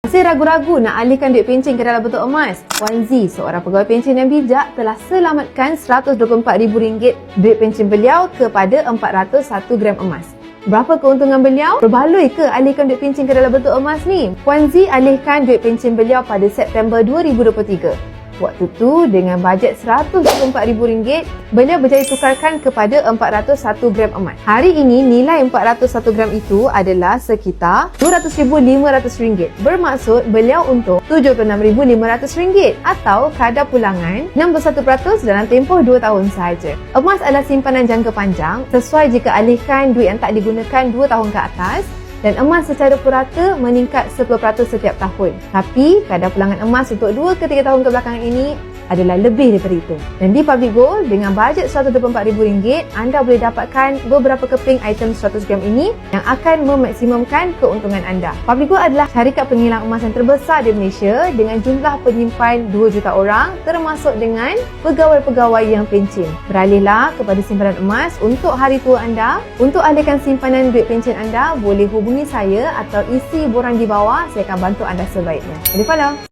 Masih ragu-ragu nak alihkan duit pencen ke dalam bentuk emas? Wan Z, seorang pegawai pencen yang bijak, telah selamatkan RM124,000 duit pencen beliau kepada 401 gram emas. Berapa keuntungan beliau? Berbaloi ke alihkan duit pencen ke dalam bentuk emas ni? Wan Z alihkan duit pencen beliau pada September 2023. Waktu tu, dengan bajet RM124,000, beliau berjaya tukarkan kepada 401 gram emas. Hari ini, nilai 401 gram itu adalah sekitar RM200,500. Bermaksud, beliau untung RM76,500 atau kadar pulangan 61% dalam tempoh 2 tahun sahaja. Emas adalah simpanan jangka panjang, sesuai jika alihkan duit yang tak digunakan 2 tahun ke atas, dan emas secara purata meningkat 10% setiap tahun. Tapi, kadar pulangan emas untuk 2 ke 3 tahun kebelakangan ini adalah lebih daripada itu. Dan di Public Gold, dengan bajet RM124,000, anda boleh dapatkan beberapa keping item 100 gram ini yang akan memaksimumkan keuntungan anda. Public Gold adalah syarikat penghilang emas yang terbesar di Malaysia dengan jumlah penyimpan 2 juta orang, termasuk dengan pegawai-pegawai yang pencen. Beralihlah kepada simpanan emas untuk hari tua anda. Untuk alihkan simpanan duit pencen anda, boleh hubungi saya atau isi borang di bawah. Saya akan bantu anda sebaiknya. Boleh follow.